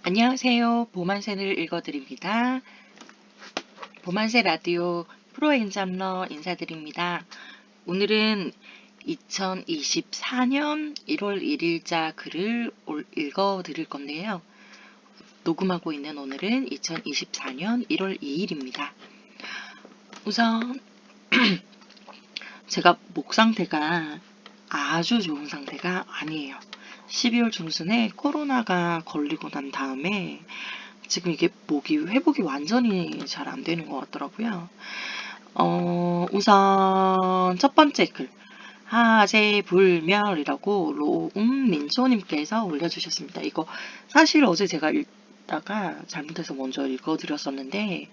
안녕하세요. 보만세를 읽어드립니다. 보만세 라디오 프로엔잡러 인사드립니다. 오늘은 2024년 1월 1일자 글을 읽어드릴 건데요. 녹음하고 있는 오늘은 2024년 1월 2일입니다. 우선 제가 목 상태가 아주 좋은 상태가 아니에요. 12월 중순에 코로나가 걸리고 난 다음에 지금 이게 목이 회복이 완전히 잘 안 되는 것 같더라고요. 우선 첫 번째 글 하재불멸이라고 로움민초님께서 올려주셨습니다. 이거 사실 어제 제가 읽다가 잘못해서 먼저 읽어드렸었는데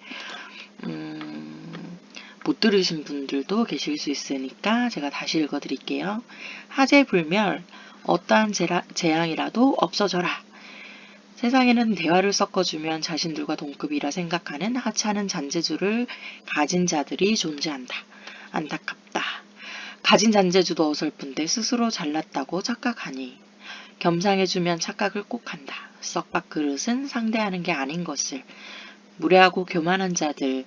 못 들으신 분들도 계실 수 있으니까 제가 다시 읽어드릴게요. 하재불멸 어떠한 재앙이라도 없어져라. 세상에는 대화를 섞어주면 자신들과 동급이라 생각하는 하찮은 잔재주를 가진 자들이 존재한다. 안타깝다. 가진 잔재주도 어설픈데 스스로 잘났다고 착각하니 겸상해주면 착각을 꼭 한다. 썩박 그릇은 상대하는 게 아닌 것을. 무례하고 교만한 자들.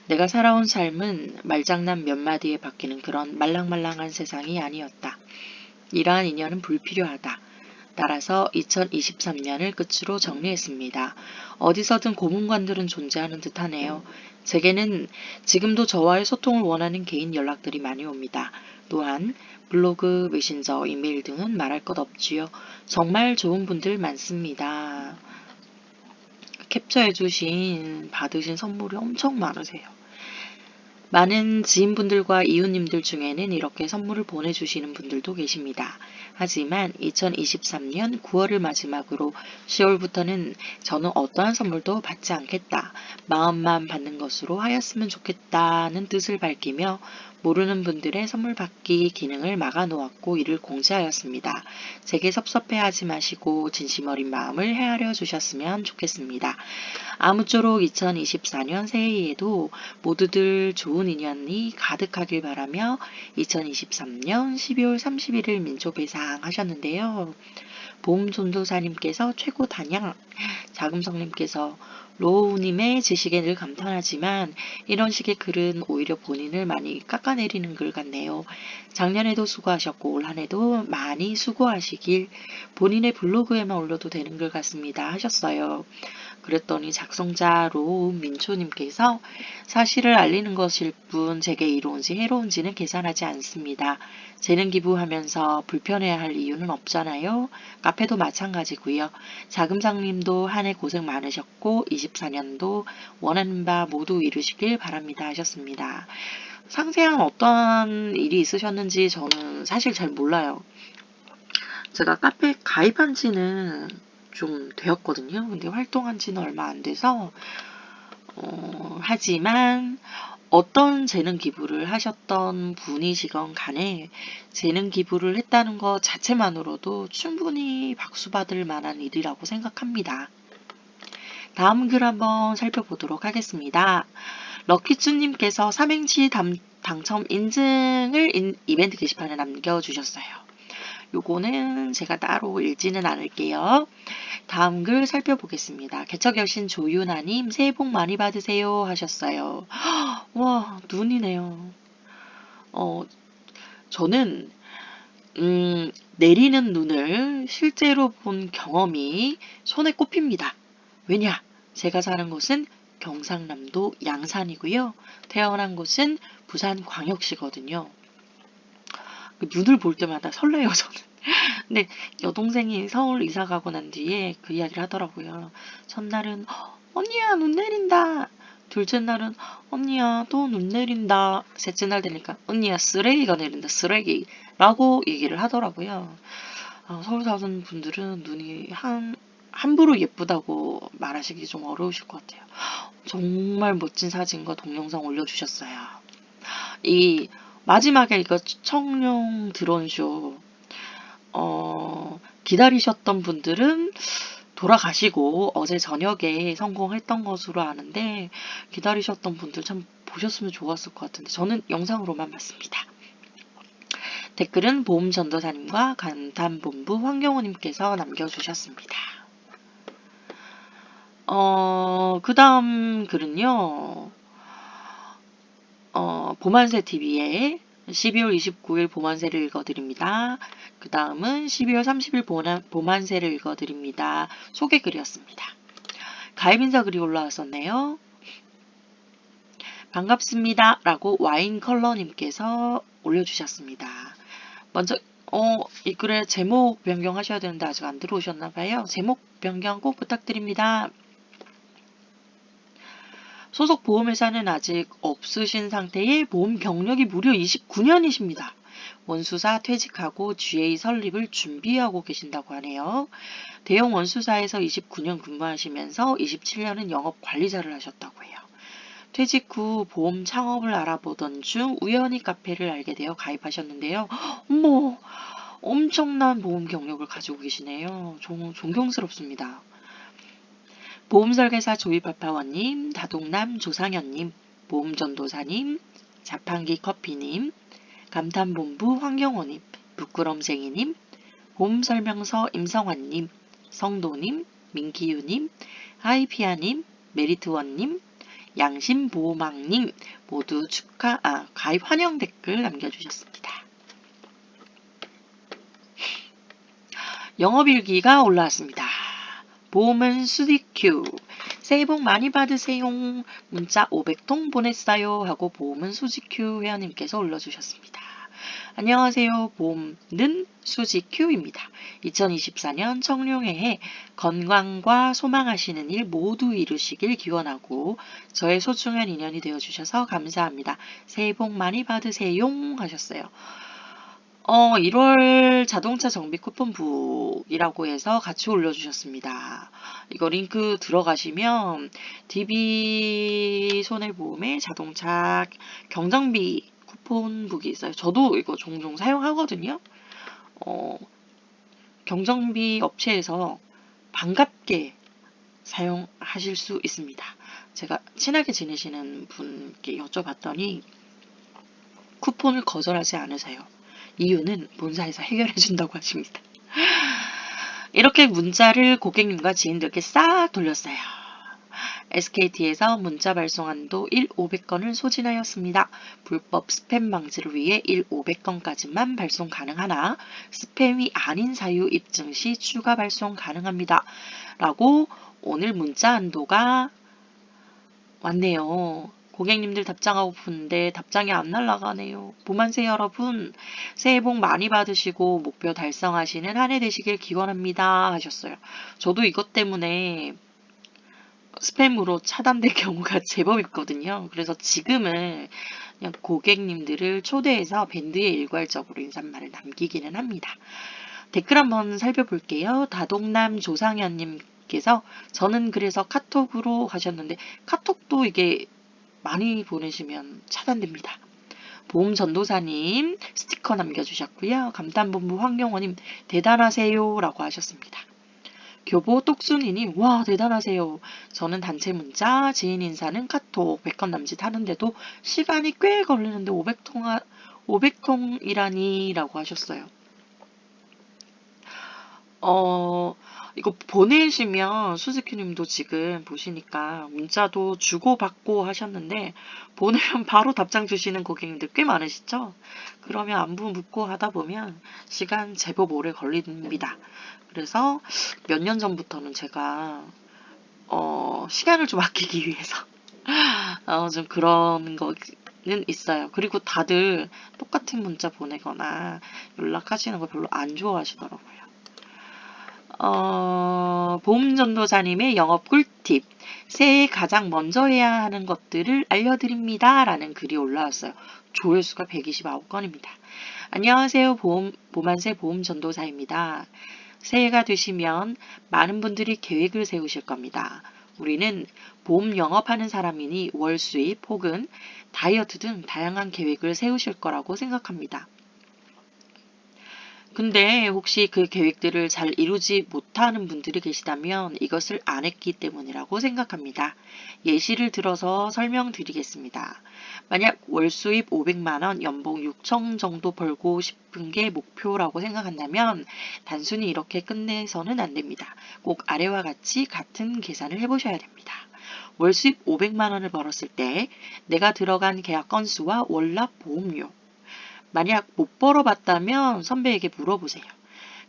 내가 살아온 삶은 말장난 몇 마디에 바뀌는 그런 말랑말랑한 세상이 아니었다. 이러한 인연은 불필요하다. 따라서 2023년을 끝으로 정리했습니다. 어디서든 고문관들은 존재하는 듯하네요. 제게는 지금도 저와의 소통을 원하는 개인 연락들이 많이 옵니다. 또한 블로그, 메신저, 이메일 등은 말할 것 없지요. 정말 좋은 분들 많습니다. 캡처해주신 받으신 선물이 엄청 많으세요. 많은 지인분들과 이웃님들 중에는 이렇게 선물을 보내주시는 분들도 계십니다. 하지만 2023년 9월을 마지막으로 10월부터는 저는 어떠한 선물도 받지 않겠다. 마음만 받는 것으로 하였으면 좋겠다는 뜻을 밝히며 모르는 분들의 선물 받기 기능을 막아놓았고 이를 공지하였습니다. 제게 섭섭해하지 마시고 진심 어린 마음을 헤아려 주셨으면 좋겠습니다. 아무쪼록 2024년 새해에도 모두들 좋은 인연이 가득하길 바라며 2023년 12월 31일 민초배상 하셨는데요. 보험전도사님께서 최고 단양, 자금성님께서 로우님의 지식에 늘 감탄하지만 이런 식의 글은 오히려 본인을 많이 깎아내리는 글 같네요. 작년에도 수고하셨고 올 한해도 많이 수고하시길 본인의 블로그에만 올려도 되는 글 같습니다 하셨어요. 그랬더니 작성자 로우민초님께서 사실을 알리는 것일 뿐 제게 이로운지 해로운지는 계산하지 않습니다. 재능 기부하면서 불편해할 이유는 없잖아요. 카페도 마찬가지고요. 자금상님도 한 해 고생 많으셨고 24년도 원하는 바 모두 이루시길 바랍니다 하셨습니다. 상세한 어떤 일이 있으셨는지 저는 사실 잘 몰라요. 제가 카페 가입한 지는 좀 되었거든요. 근데 활동한 지는 얼마 안 돼서 하지만 어떤 재능 기부를 하셨던 분이시건 간에 재능 기부를 했다는 것 자체만으로도 충분히 박수 받을 만한 일이라고 생각합니다. 다음 글 한번 살펴보도록 하겠습니다. 럭키쭈님께서 삼행시 당첨 인증을 이벤트 게시판에 남겨주셨어요. 요거는 제가 따로 읽지는 않을게요. 다음 글 살펴보겠습니다. 개척여신 조윤아님 새해 복 많이 받으세요 하셨어요. 와 눈이네요. 저는 내리는 눈을 실제로 본 경험이 손에 꼽힙니다. 왜냐? 제가 사는 곳은 경상남도 양산이고요. 태어난 곳은 부산광역시거든요. 눈을 볼 때마다 설레요, 저는. 근데 여동생이 서울 이사 가고 난 뒤에 그 이야기를 하더라고요. 첫날은 언니야 눈 내린다. 둘째 날은 언니야 또 눈 내린다. 셋째 날 되니까 언니야 쓰레기가 내린다. 쓰레기. 라고 얘기를 하더라고요. 서울 사는 분들은 눈이 함부로 예쁘다고 말하시기 좀 어려우실 것 같아요. 정말 멋진 사진과 동영상 올려주셨어요. 이 마지막에 이거 청룡 드론쇼 기다리셨던 분들은 돌아가시고 어제 저녁에 성공했던 것으로 아는데 기다리셨던 분들 참 보셨으면 좋았을 것 같은데 저는 영상으로만 봤습니다. 댓글은 보험전도사님과 감탄본부 황경호님께서 남겨주셨습니다. 그 다음 글은요, 보만세 TV에 12월 29일 보만세를 읽어드립니다. 그 다음은 12월 30일 보만세를 읽어드립니다. 소개 글이었습니다. 가입 인사 글이 올라왔었네요. 반갑습니다. 라고 와인 컬러님께서 올려주셨습니다. 먼저, 이 글에 제목 변경하셔야 되는데 아직 안 들어오셨나봐요. 제목 변경 꼭 부탁드립니다. 소속 보험회사는 아직 없으신 상태에 보험 경력이 무려 29년이십니다. 원수사 퇴직하고 GA 설립을 준비하고 계신다고 하네요. 대형 원수사에서 29년 근무하시면서 27년은 영업 관리자를 하셨다고 해요. 퇴직 후 보험 창업을 알아보던 중 우연히 카페를 알게 되어 가입하셨는데요. 어머, 엄청난 보험 경력을 가지고 계시네요. 존경스럽습니다. 보험설계사 조이파파원님, 다동남 조상현님, 보험전도사님, 자판기 커피님, 감탄본부 황경호님, 부끄럼쟁이님, 보험설명서 임성환님, 성도님, 민기유님, 하이피아님, 메리트원님, 양심보호망님 모두 가입 환영 댓글 남겨주셨습니다. 영업일기가 올라왔습니다. 보험은 수디큐. 새해 복 많이 받으세요. 문자 500통 보냈어요. 하고 보험은 수지큐 회원님께서 올려주셨습니다. 안녕하세요. 보험은 수지큐입니다. 2024년 청룡해에 건강과 소망하시는 일 모두 이루시길 기원하고 저의 소중한 인연이 되어주셔서 감사합니다. 새해 복 많이 받으세요. 하셨어요. 1월 자동차 정비 쿠폰북이라고 해서 같이 올려주셨습니다. 이거 링크 들어가시면 DB 손해보험의 자동차 경정비 쿠폰북이 있어요. 저도 이거 종종 사용하거든요. 경정비 업체에서 반갑게 사용하실 수 있습니다. 제가 친하게 지내시는 분께 여쭤봤더니 쿠폰을 거절하지 않으세요. 이유는 본사에서 해결해준다고 하십니다. 이렇게 문자를 고객님과 지인들께 싹 돌렸어요. SKT에서 문자 발송한도 1,500건을 소진하였습니다. 불법 스팸 방지를 위해 1,500건까지만 발송 가능하나 스팸이 아닌 사유 입증 시 추가 발송 가능합니다. 라고 오늘 문자 한도가 왔네요. 고객님들 답장하고 싶은데 답장이 안 날아가네요. 보만세 여러분, 새해 복 많이 받으시고 목표 달성하시는 한 해 되시길 기원합니다. 하셨어요. 저도 이것 때문에 스팸으로 차단될 경우가 제법 있거든요. 그래서 지금은 그냥 고객님들을 초대해서 밴드에 일괄적으로 인사말을 남기기는 합니다. 댓글 한번 살펴볼게요. 다동남 조상현님께서 저는 그래서 카톡으로 하셨는데 카톡도 이게 많이 보내시면 차단됩니다. 보험전도사님 스티커 남겨주셨고요. 감탄본부 황경호님 대단하세요 라고 하셨습니다. 교보 똑순이님 와 대단하세요. 저는 단체 문자 지인 인사는 카톡 100건 남짓 하는데도 시간이 꽤 걸리는데 500통이라니 라고 하셨어요. 이거 보내시면 수즈키님도 지금 보시니까 문자도 주고받고 하셨는데 보내면 바로 답장 주시는 고객님들 꽤 많으시죠? 그러면 안부 묻고 하다 보면 시간 제법 오래 걸립니다. 그래서 몇 년 전부터는 제가 시간을 좀 아끼기 위해서 좀 그런 거는 있어요. 그리고 다들 똑같은 문자 보내거나 연락하시는 거 별로 안 좋아하시더라고요. 보험전도사님의 영업 꿀팁. 새해 가장 먼저 해야 하는 것들을 알려드립니다. 라는 글이 올라왔어요. 조회수가 129건입니다. 안녕하세요. 보만세 보험전도사입니다. 새해가 되시면 많은 분들이 계획을 세우실 겁니다. 우리는 보험 영업하는 사람이니 월 수입 혹은 다이어트 등 다양한 계획을 세우실 거라고 생각합니다. 근데 혹시 그 계획들을 잘 이루지 못하는 분들이 계시다면 이것을 안 했기 때문이라고 생각합니다. 예시를 들어서 설명드리겠습니다. 만약 월 수입 500만 원, 연봉 6천 정도 벌고 싶은 게 목표라고 생각한다면 단순히 이렇게 끝내서는 안 됩니다. 꼭 아래와 같이 같은 계산을 해보셔야 됩니다. 월 수입 500만 원을 벌었을 때 내가 들어간 계약 건수와 월납 보험료, 만약 못 벌어봤다면 선배에게 물어보세요.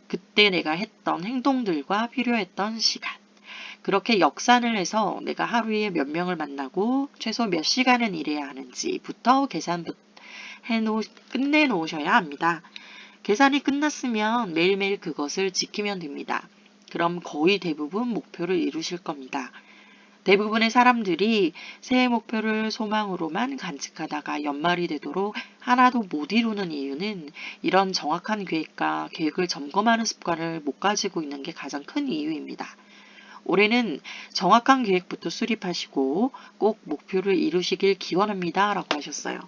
그때 내가 했던 행동들과 필요했던 시간. 그렇게 역산을 해서 내가 하루에 몇 명을 만나고 최소 몇 시간은 일해야 하는지부터 끝내놓으셔야 합니다. 계산이 끝났으면 매일매일 그것을 지키면 됩니다. 그럼 거의 대부분 목표를 이루실 겁니다. 대부분의 사람들이 새해 목표를 소망으로만 간직하다가 연말이 되도록 하나도 못 이루는 이유는 이런 정확한 계획과 계획을 점검하는 습관을 못 가지고 있는 게 가장 큰 이유입니다. 올해는 정확한 계획부터 수립하시고 꼭 목표를 이루시길 기원합니다. 라고 하셨어요.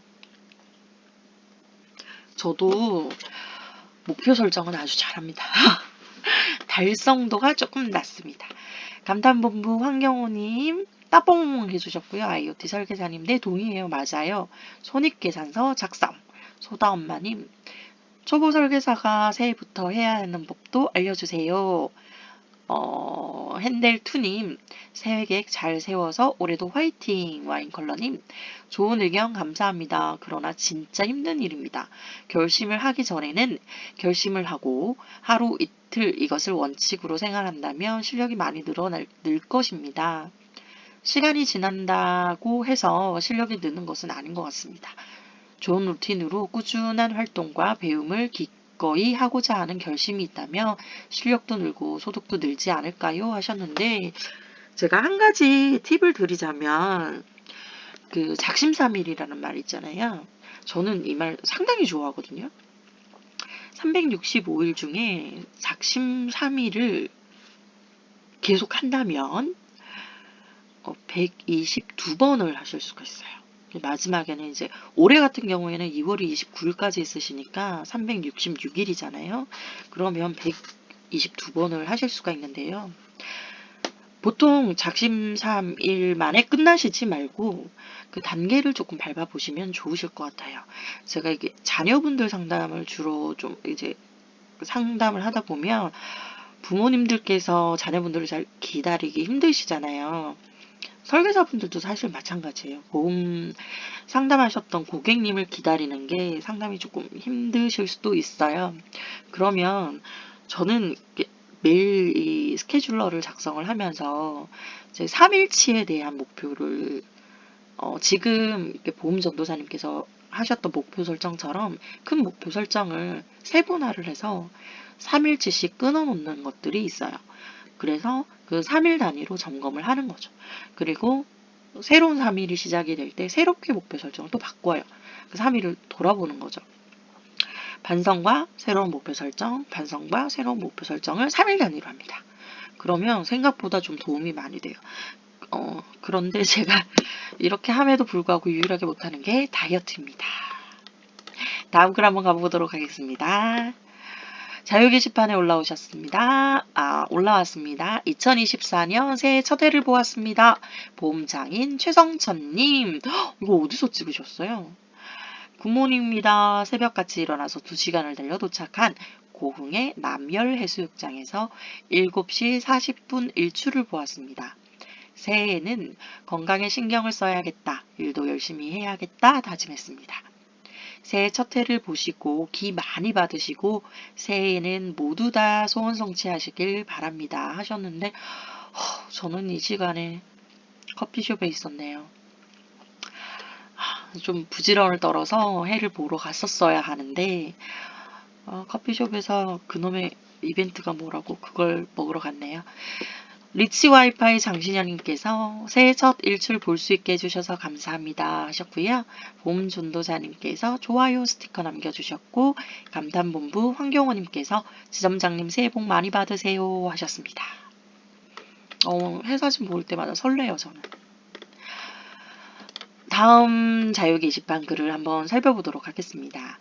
저도 목표 설정은 아주 잘합니다. 달성도가 조금 낮습니다. 감탄본부 황경호님 따봉 해주셨고요. IoT 설계사님 네 동의해요. 맞아요. 손익계산서 작성. 소다엄마님 초보 설계사가 새해부터 해야 하는 법도 알려주세요. 핸델투님 새해 계획 잘 세워서 올해도 화이팅. 와인컬러님 좋은 의견 감사합니다. 그러나 진짜 힘든 일입니다. 결심을 하기 전에는 결심을 하고 하루 이틀 이것을 원칙으로 생활한다면 실력이 많이 늘 것입니다. 시간이 지난다고 해서 실력이 느는 것은 아닌 것 같습니다. 좋은 루틴으로 꾸준한 활동과 배움을 기꺼이 하고자 하는 결심이 있다면 실력도 늘고 소득도 늘지 않을까요? 하셨는데 제가 한 가지 팁을 드리자면 그 작심삼일이라는 말 있잖아요. 저는 이 말 상당히 좋아하거든요. 365일 중에 작심삼일을 계속 한다면 122번을 하실 수가 있어요. 마지막에는 이제 올해 같은 경우에는 2월 29일까지 있으시니까 366일이잖아요. 그러면 122번을 하실 수가 있는데요. 보통 작심삼일 만에 끝나시지 말고 그 단계를 조금 밟아보시면 좋으실 것 같아요. 제가 이게 자녀분들 상담을 주로 좀 이제 상담을 하다 보면 부모님들께서 자녀분들을 잘 기다리기 힘드시잖아요. 설계사분들도 사실 마찬가지예요. 보험 상담하셨던 고객님을 기다리는 게 상담이 조금 힘드실 수도 있어요. 그러면 저는 매일 이 스케줄러를 작성을 하면서 제 3일치에 대한 목표를 지금 이렇게 보험 전도사님께서 하셨던 목표 설정처럼 큰 목표 설정을 세분화를 해서 3일치씩 끊어놓는 것들이 있어요. 그래서 그 3일 단위로 점검을 하는 거죠. 그리고 새로운 3일이 시작이 될 때 새롭게 목표 설정을 또 바꿔요. 그 3일을 돌아보는 거죠. 반성과 새로운 목표 설정, 반성과 새로운 목표 설정을 3일 단위로 합니다. 그러면 생각보다 좀 도움이 많이 돼요. 그런데 제가 이렇게 함에도 불구하고 유일하게 못하는 게 다이어트입니다. 다음 글 한번 가보도록 하겠습니다. 자유 게시판에 올라왔습니다. 2024년 새해 첫 해를 보았습니다. 보험장인 최성천님, 이거 어디서 찍으셨어요? 굿모닝입니다. 새벽같이 일어나서 2시간을 달려 도착한 고흥의 남열해수욕장에서 7시 40분 일출을 보았습니다. 새해에는 건강에 신경을 써야겠다, 일도 열심히 해야겠다 다짐했습니다. 새해 첫 해를 보시고 기 많이 받으시고 새해에는 모두 다 소원 성취하시길 바랍니다 하셨는데 저는 이 시간에 커피숍에 있었네요. 좀 부지런을 떨어서 해를 보러 갔었어야 하는데 커피숍에서 그놈의 이벤트가 뭐라고 그걸 먹으러 갔네요. 리치 와이파이 장신영님께서 새해 첫 일출 볼 수 있게 해주셔서 감사합니다 하셨고요. 봄전도사님께서 좋아요 스티커 남겨주셨고 감탄본부 황경호님께서 지점장님 새해 복 많이 받으세요 하셨습니다. 회사진 볼 때마다 설레요 저는. 다음 자유 게시판 글을 한번 살펴보도록 하겠습니다.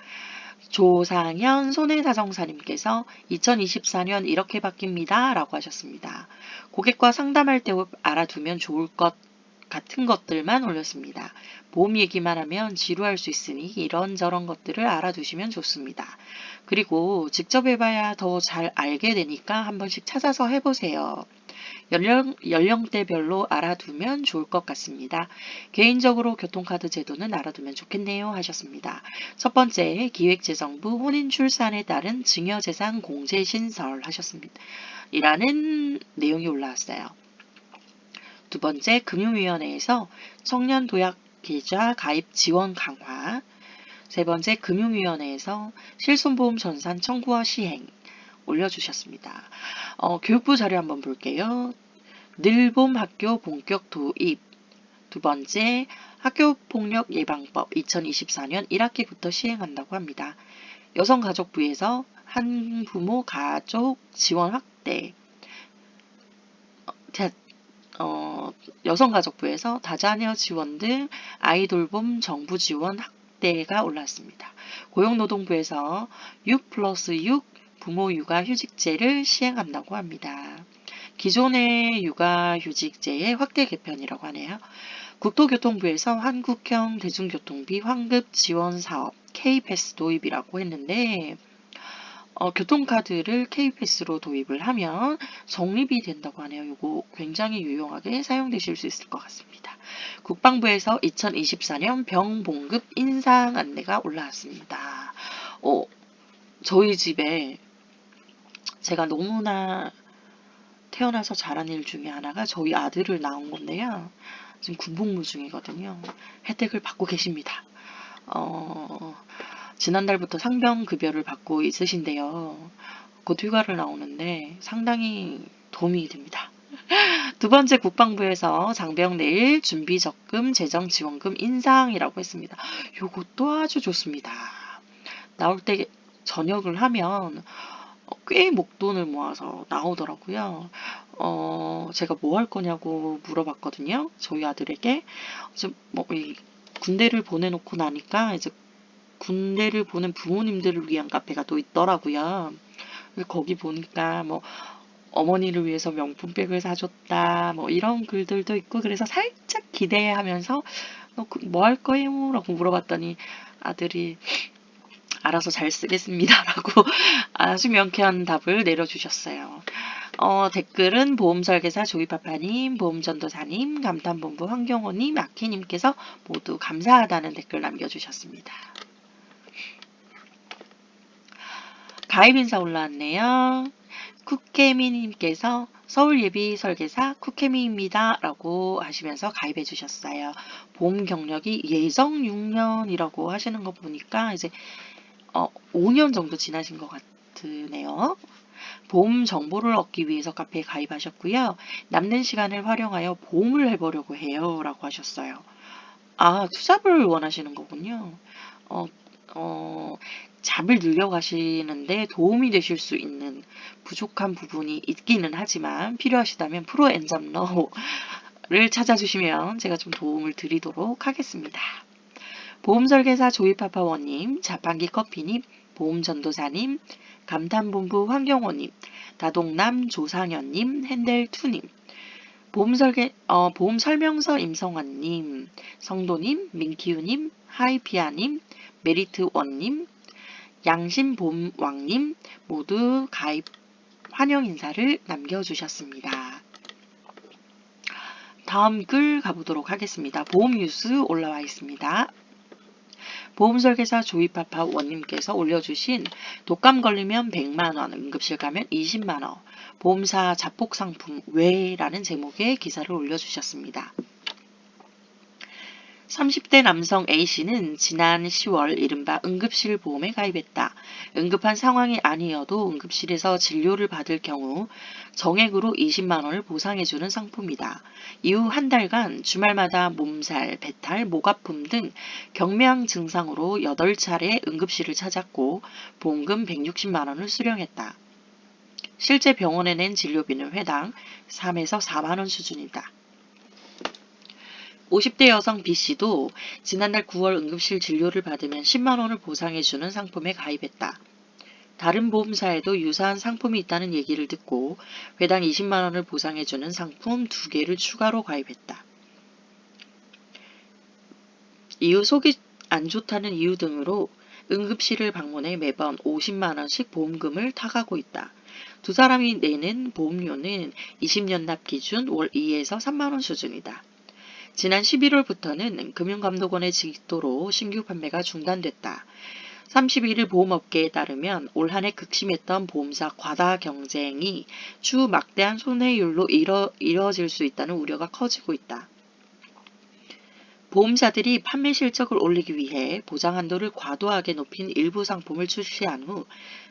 조상현 손해사정사님께서 2024년 이렇게 바뀝니다. 라고 하셨습니다. 고객과 상담할 때 알아두면 좋을 것 같은 것들만 올렸습니다. 보험 얘기만 하면 지루할 수 있으니 이런저런 것들을 알아두시면 좋습니다. 그리고 직접 해봐야 더 잘 알게 되니까 한 번씩 찾아서 해보세요. 연령대별로 알아두면 좋을 것 같습니다. 개인적으로 교통카드 제도는 알아두면 좋겠네요 하셨습니다. 첫 번째, 기획재정부 혼인출산에 따른 증여재산 공제신설 하셨습니다. 이라는 내용이 올라왔어요. 두 번째, 금융위원회에서 청년도약계좌 가입 지원 강화. 세 번째, 금융위원회에서 실손보험 전산 청구와 시행 올려주셨습니다. 교육부 자료 한번 볼게요. 늘봄 학교 본격 도입. 두 번째, 학교폭력 예방법 2024년 1학기부터 시행한다고 합니다. 여성가족부에서 한부모 가족 지원 확대. 여성가족부에서 다자녀 지원 등 아이돌봄 정부 지원 확대가 올랐습니다. 고용노동부에서 6+6 부모 육아휴직제를 시행한다고 합니다. 기존의 육아휴직제의 확대 개편이라고 하네요. 국토교통부에서 한국형 대중교통비 환급 지원 사업 K패스 도입이라고 했는데 교통카드를 K패스로 도입을 하면 적립이 된다고 하네요. 이거 굉장히 유용하게 사용되실 수 있을 것 같습니다. 국방부에서 2024년 병봉급 인상 안내가 올라왔습니다. 저희 집에 제가 너무나 태어나서 잘한 일 중에 하나가 저희 아들을 낳은 건데요. 지금 군복무 중이거든요. 혜택을 받고 계십니다. 지난달부터 상병급여를 받고 있으신데요. 곧 휴가를 나오는데 상당히 도움이 됩니다. 두 번째, 국방부에서 장병 내일 준비적금 재정지원금 인상이라고 했습니다. 요것도 아주 좋습니다. 나올 때 전역을 하면 꽤 목돈을 모아서 나오더라고요. 제가 뭐 할 거냐고 물어봤거든요. 저희 아들에게. 군대를 보내놓고 나니까 이제 군대를 보낸 부모님들을 위한 카페가 또 있더라고요. 거기 보니까 어머니를 위해서 명품백을 사줬다 이런 글들도 있고, 그래서 살짝 기대하면서 뭐 할 거예요? 라고 물어봤더니 아들이 알아서 잘 쓰겠습니다 라고 아주 명쾌한 답을 내려주셨어요. 댓글은 보험설계사 조이파파님, 보험전도사님, 감탄본부 황경호님, 아키님께서 모두 감사하다는 댓글 남겨주셨습니다. 가입 인사 올라왔네요. 쿠케미님께서 서울예비설계사 쿠케미입니다 라고 하시면서 가입해 주셨어요. 보험 경력이 예정 6년이라고 하시는 거 보니까 이제 5년 정도 지나신 것 같으네요. 보험 정보를 얻기 위해서 카페에 가입하셨고요. 남는 시간을 활용하여 보험을 해보려고 해요 라고 하셨어요. 투잡을 원하시는 거군요. 잡을 늘려가시는데 도움이 되실 수 있는 부족한 부분이 있기는 하지만 필요하시다면 프로 엔잡러를 찾아주시면 제가 좀 도움을 드리도록 하겠습니다. 보험설계사 조이파파원님, 자판기 커피님, 보험전도사님, 감탄본부 황경호님, 다동남 조상현님, 핸델투님, 보험설명서 임성환님, 성도님, 민키우님, 하이피아님, 메리트원님, 양심보험왕님 모두 가입 환영 인사를 남겨주셨습니다. 다음 글 가보도록 하겠습니다. 보험 뉴스 올라와 있습니다. 보험설계사 조이파파 원님께서 올려주신 독감 걸리면 100만원, 응급실 가면 20만원, 보험사 자폭상품 외라는 제목의 기사를 올려주셨습니다. 30대 남성 A씨는 지난 10월 이른바 응급실 보험에 가입했다. 응급한 상황이 아니어도 응급실에서 진료를 받을 경우 정액으로 20만원을 보상해주는 상품이다. 이후 한 달간 주말마다 몸살, 배탈, 목 아픔 등 경미한 증상으로 8차례 응급실을 찾았고 보험금 160만원을 수령했다. 실제 병원에 낸 진료비는 회당 3에서 4만원 수준이다. 50대 여성 B씨도 지난달 9월 응급실 진료를 받으면 10만 원을 보상해주는 상품에 가입했다. 다른 보험사에도 유사한 상품이 있다는 얘기를 듣고 회당 20만 원을 보상해주는 상품 2개를 추가로 가입했다. 이후 속이 안 좋다는 이유 등으로 응급실을 방문해 매번 50만 원씩 보험금을 타가고 있다. 두 사람이 내는 보험료는 20년 납 기준 월 2에서 3만 원 수준이다. 지난 11월부터는 금융감독원의 지도로 신규 판매가 중단됐다. 31일 보험업계에 따르면 올 한 해 극심했던 보험사 과다 경쟁이 추후 막대한 손해율로 이뤄질 수 있다는 우려가 커지고 있다. 보험사들이 판매 실적을 올리기 위해 보장 한도를 과도하게 높인 일부 상품을 출시한 후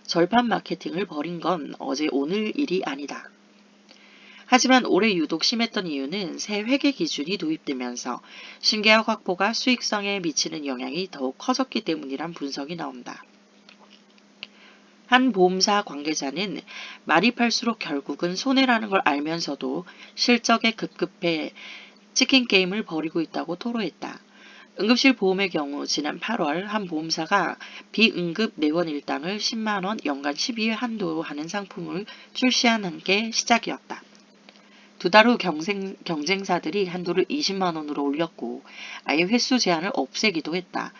절판 마케팅을 벌인 건 어제 오늘 일이 아니다. 하지만 올해 유독 심했던 이유는 새 회계 기준이 도입되면서 신계약 확보가 수익성에 미치는 영향이 더욱 커졌기 때문이란 분석이 나온다. 한 보험사 관계자는 말이 팔수록 결국은 손해라는 걸 알면서도 실적에 급급해 치킨 게임을 벌이고 있다고 토로했다. 응급실 보험의 경우 지난 8월 한 보험사가 비응급 내원 일당을 10만 원 연간 12회 한도로 하는 상품을 출시한 게 시작이었다. 두 달 후 경쟁사들이 한도를 20만 원으로 올렸고 아예 횟수 제한을 없애기도 했다.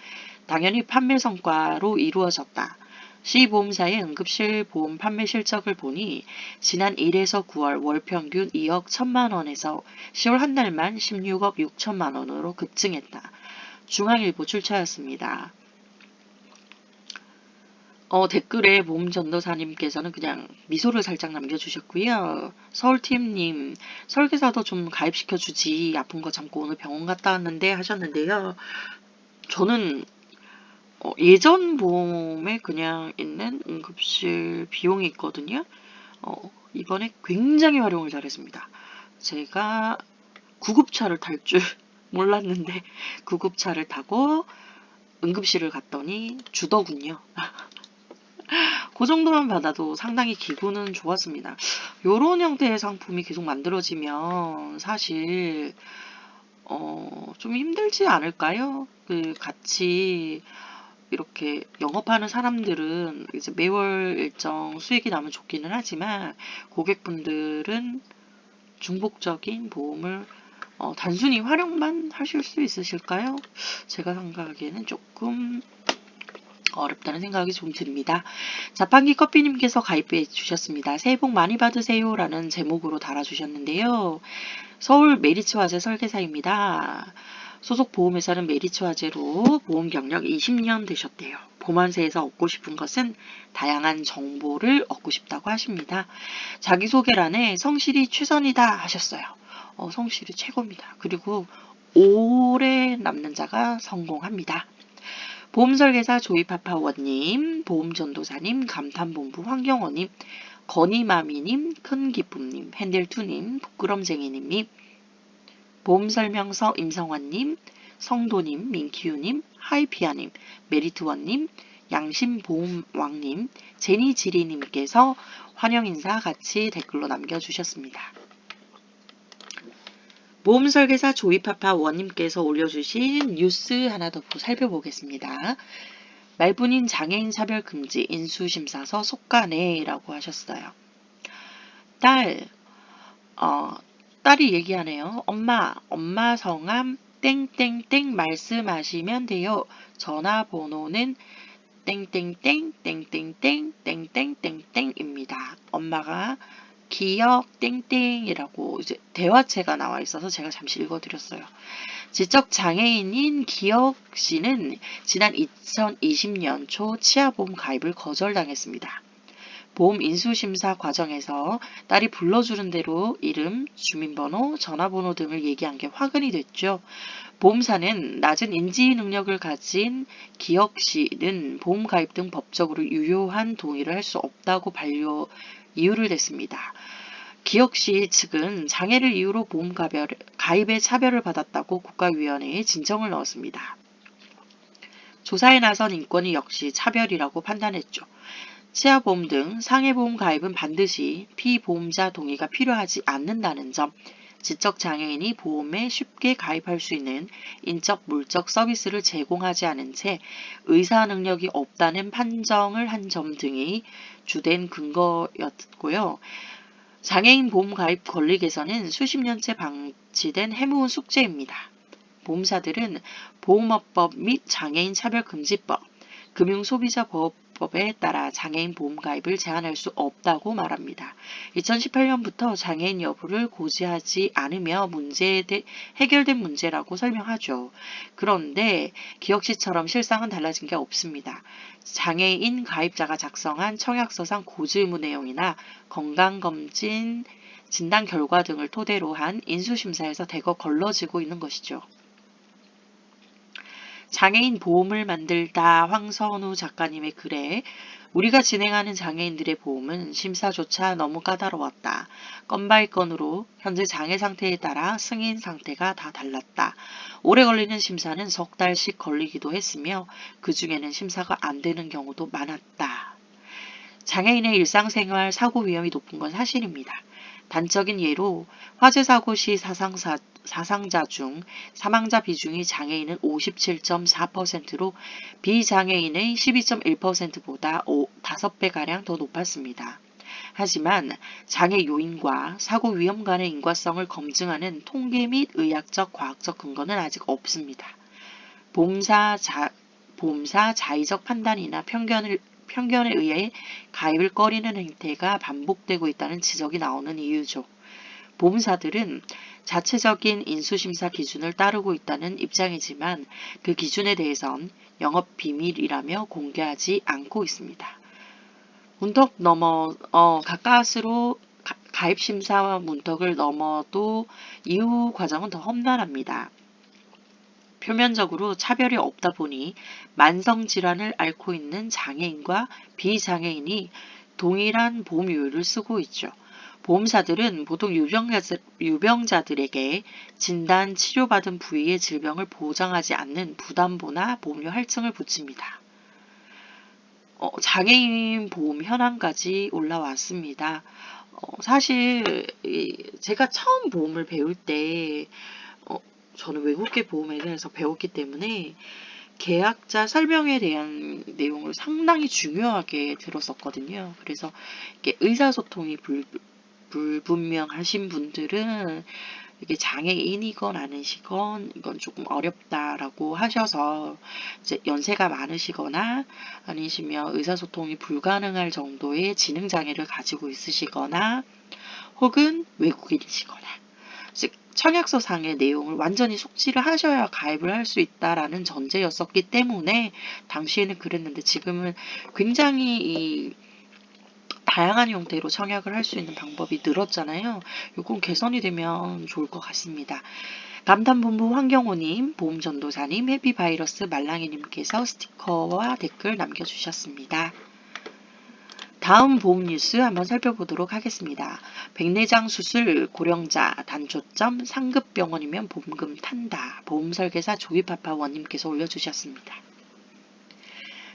당연히 판매 성과로 이루어졌다. C보험사의 응급실 보험 판매 실적을 보니 지난 1에서 9월 월 평균 2억 1천만 원에서 10월 한 달만 16억 6천만 원으로 급증했다. 중앙일보 출처였습니다. 댓글에 보험전도사님께서는 그냥 미소를 살짝 남겨주셨고요. 서울팀님, 설계사도 좀 가입시켜주지. 아픈 거 참고 오늘 병원 갔다 왔는데 하셨는데요. 저는 예전 보험에 그냥 있는 응급실 비용이 있거든요. 이번에 굉장히 활용을 잘했습니다. 제가 구급차를 탈 줄 몰랐는데 구급차를 타고 응급실을 갔더니 주더군요. 그 정도만 받아도 상당히 기분은 좋았습니다. 요런 형태의 상품이 계속 만들어지면 사실 좀 힘들지 않을까요? 같이 이렇게 영업하는 사람들은 이제 매월 일정 수익이 나면 좋기는 하지만 고객분들은 중복적인 보험을 단순히 활용만 하실 수 있으실까요? 제가 생각하기에는 조금 어렵다는 생각이 좀 듭니다. 자판기 커피님께서 가입해 주셨습니다. 새해 복 많이 받으세요 라는 제목으로 달아주셨는데요. 서울 메리츠화재 설계사입니다. 소속 보험회사는 메리츠화재로 보험 경력 20년 되셨대요. 보만세에서 얻고 싶은 것은 다양한 정보를 얻고 싶다고 하십니다. 자기소개란에 성실이 최선이다 하셨어요. 성실이 최고입니다. 그리고 오래 남는 자가 성공합니다. 보험설계사 조이파파원님, 보험전도사님, 감탄본부 황경원님, 건이마미님, 큰기쁨님, 핸델투님, 부끄럼쟁이님, 보험설명서 임성환님, 성도님, 민키우님, 하이피아님, 메리트원님, 양심보험왕님, 제니지리님께서 환영인사 같이 댓글로 남겨주셨습니다. 보험설계사 조이파파 원님께서 올려주신 뉴스 하나 더 살펴보겠습니다. 말뿐인 장애인 차별 금지 인수심사서 속가네라고 하셨어요. 딸이 얘기하네요. 엄마 성함 땡땡땡 말씀하시면 돼요. 전화번호는 땡땡땡 땡땡땡 땡땡땡땡입니다. 엄마가 기억 땡땡이라고 이제 대화체가 나와 있어서 제가 잠시 읽어드렸어요. 지적 장애인인 기억 씨는 지난 2020년 초 치아보험 가입을 거절당했습니다. 보험 인수심사 과정에서 딸이 불러주는 대로 이름, 주민번호, 전화번호 등을 얘기한 게 화근이 됐죠. 보험사는 낮은 인지 능력을 가진 기억 씨는 보험 가입 등 법적으로 유효한 동의를 할 수 없다고 이유를 댔습니다. 기억 씨 측은 장애를 이유로 보험 가입에 차별을 받았다고 국가위원회에 진정을 넣었습니다. 조사에 나선 인권위 역시 차별이라고 판단했죠. 치아보험 등 상해보험 가입은 반드시 피보험자 동의가 필요하지 않는다는 점, 지적장애인이 보험에 쉽게 가입할 수 있는 인적 물적 서비스를 제공하지 않은 채 의사 능력이 없다는 판정을 한 점 등이 주된 근거였고요. 장애인 보험 가입 권리 개선은 수십 년째 방치된 해묵은 숙제입니다. 보험사들은 보험업법 및 장애인 차별금지법, 금융소비자보호법에 따라 장애인 보험 가입을 제한할 수 없다고 말합니다. 2018년부터 장애인 여부를 고지하지 않으며 해결된 문제라고 설명하죠. 그런데 기억시처럼 실상은 달라진 게 없습니다. 장애인 가입자가 작성한 청약서상 고지 의무 내용이나 건강검진, 진단 결과 등을 토대로 한 인수심사에서 대거 걸러지고 있는 것이죠. 장애인 보험을 만들다 황선우 작가님의 글에 우리가 진행하는 장애인들의 보험은 심사조차 너무 까다로웠다. 건 바이 건으로 현재 장애 상태에 따라 승인 상태가 다 달랐다. 오래 걸리는 심사는 석 달씩 걸리기도 했으며 그 중에는 심사가 안 되는 경우도 많았다. 장애인의 일상생활 사고 위험이 높은 건 사실입니다. 단적인 예로 화재 사고 시 사상자 중 사망자 비중이 장애인은 57.4%로 비장애인의 12.1%보다 5배가량 더 높았습니다. 하지만 장애 요인과 사고 위험 간의 인과성을 검증하는 통계 및 의학적, 과학적 근거는 아직 없습니다. 보험사 자의적 판단이나 편견에 의해 가입을 꺼리는 행태가 반복되고 있다는 지적이 나오는 이유죠. 보험사들은 자체적인 인수심사 기준을 따르고 있다는 입장이지만 그 기준에 대해선 영업비밀이라며 공개하지 않고 있습니다. 문턱 넘어 가까스로 가입심사와 문턱을 넘어도 이후 과정은 더 험난합니다. 표면적으로 차별이 없다 보니 만성질환을 앓고 있는 장애인과 비장애인이 동일한 보험료를 쓰고 있죠. 보험사들은 보통 유병자들에게 진단, 치료받은 부위의 질병을 보장하지 않는 부담보나 보험료 할증을 붙입니다. 장애인 보험 현황까지 올라왔습니다. 사실 제가 처음 보험을 배울 때 저는 외국계 보험에 대해서 배웠기 때문에 계약자 설명에 대한 내용을 상당히 중요하게 들었었거든요. 그래서 이게 의사소통이 불분명하신 분들은 이게 장애인이건 아니시건 이건 조금 어렵다라고 하셔서 이제 연세가 많으시거나 아니시면 의사소통이 불가능할 정도의 지능장애를 가지고 있으시거나 혹은 외국인이시거나 즉 청약서상의 내용을 완전히 숙지를 하셔야 가입을 할 수 있다라는 전제였었기 때문에 당시에는 그랬는데 지금은 굉장히 다양한 형태로 청약을 할 수 있는 방법이 늘었잖아요. 이건 개선이 되면 좋을 것 같습니다. 감탄본부 황경호님, 보험전도사님, 해피바이러스 말랑이님께서 스티커와 댓글 남겨주셨습니다. 다음 보험 뉴스 한번 살펴보도록 하겠습니다. 백내장 수술 고령자 단초점 상급병원이면 보험금 탄다. 보험설계사 조이파파원님께서 올려주셨습니다.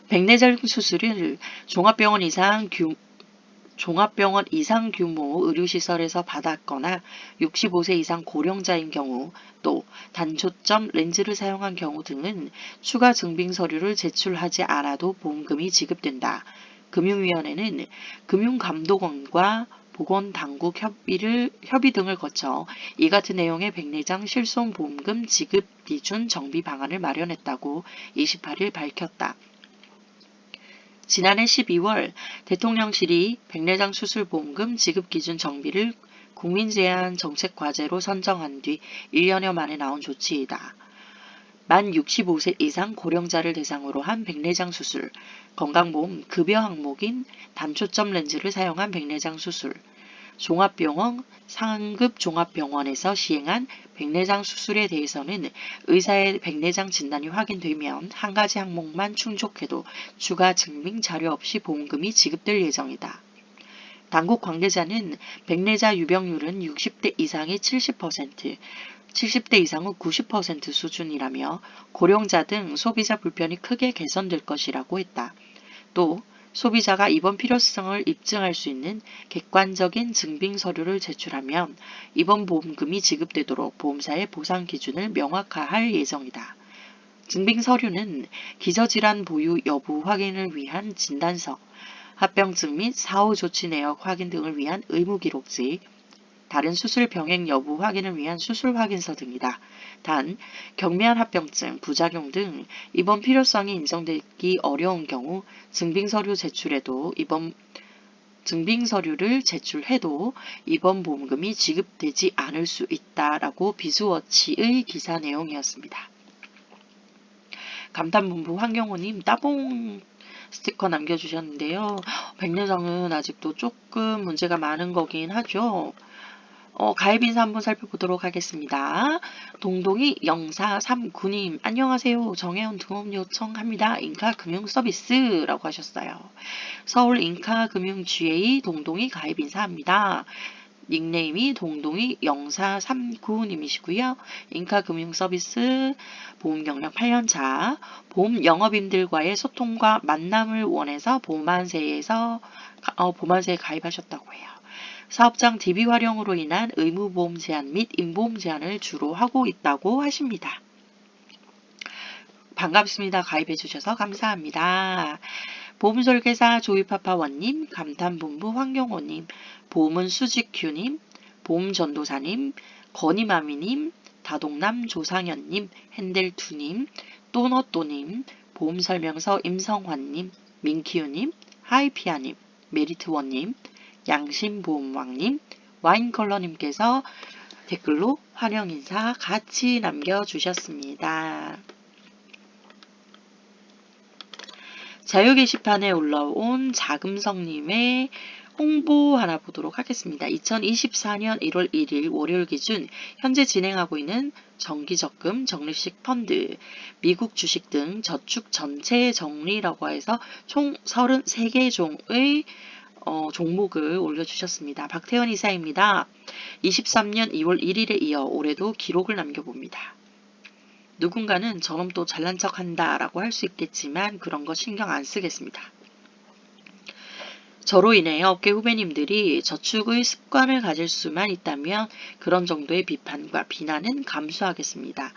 백내장 수술을 종합병원 이상 규모 의료시설에서 받았거나 65세 이상 고령자인 경우 또 단초점 렌즈를 사용한 경우 등은 추가 증빙 서류를 제출하지 않아도 보험금이 지급된다. 금융위원회는 금융감독원과 보건당국 협의 등을 거쳐 이 같은 내용의 백내장 실손보험금 지급 기준 정비 방안을 마련했다고 28일 밝혔다. 지난해 12월 대통령실이 백내장 수술보험금 지급기준 정비를 국민제한 정책과제로 선정한 뒤 1년여 만에 나온 조치이다. 만 65세 이상 고령자를 대상으로 한 백내장 수술, 건강보험 급여 항목인 단초점 렌즈를 사용한 백내장 수술, 종합병원, 상급 종합병원에서 시행한 백내장 수술에 대해서는 의사의 백내장 진단이 확인되면 한 가지 항목만 충족해도 추가 증빙 자료 없이 보험금이 지급될 예정이다. 당국 관계자는 백내장 유병률은 60대 이상이 70%, 70대 이상은 90% 수준이라며 고령자 등 소비자 불편이 크게 개선될 것이라고 했다. 또 소비자가 입원 필요성을 입증할 수 있는 객관적인 증빙 서류를 제출하면 입원 보험금이 지급되도록 보험사의 보상 기준을 명확화할 예정이다. 증빙 서류는 기저질환 보유 여부 확인을 위한 진단서, 합병증 및 사후 조치 내역 확인 등을 위한 의무 기록지, 다른 수술 병행 여부 확인을 위한 수술 확인서 등이다. 단, 경미한 합병증, 부작용 등 입원 필요성이 인정되기 어려운 경우 증빙서류를 제출해도 입원 보험금이 지급되지 않을 수 있다라고 비즈워치의 기사 내용이었습니다. 감탄본부 황경호님 따봉 스티커 남겨주셨는데요. 백내장은 아직도 조금 문제가 많은 거긴 하죠. 가입 인사 한번 살펴보도록 하겠습니다. 동동이 0439님 안녕하세요. 정혜원 등업 요청합니다. 인카금융서비스라고 하셨어요. 서울 인카금융 GA 동동이 가입 인사합니다. 닉네임이 동동이 0439님이시고요. 인카금융서비스 보험 경력 8년차 보험 영업인들과의 소통과 만남을 원해서 보험안세에 가입하셨다고 해요. 사업장 DB 활용으로 인한 의무보험 제한 및 임보험 제한을 주로 하고 있다고 하십니다. 반갑습니다. 가입해 주셔서 감사합니다. 보험설계사 조이파파원님, 감탄본부 황경호님, 보험은 수직큐님, 보험전도사님, 건이마미님, 다동남 조상현님, 핸델투님, 또너또님, 보험설명서 임성환님, 민키우님, 하이피아님, 메리트원님, 양심보험왕님, 와인컬러님께서 댓글로 환영 인사 같이 남겨주셨습니다. 자유 게시판에 올라온 자금성님의 홍보 하나 보도록 하겠습니다. 2024년 1월 1일 월요일 기준 현재 진행하고 있는 정기적금, 적립식 펀드, 미국 주식 등 저축 전체 정리라고 해서 총 33개 종의 종목을 올려주셨습니다. 박태원 이사입니다. 23년 2월 1일에 이어 올해도 기록을 남겨봅니다. 누군가는 저놈 또 잘난 척 한다 라고 할 수 있겠지만 그런 거 신경 안 쓰겠습니다. 저로 인해 업계 후배님들이 저축의 습관을 가질 수만 있다면 그런 정도의 비판과 비난은 감수하겠습니다.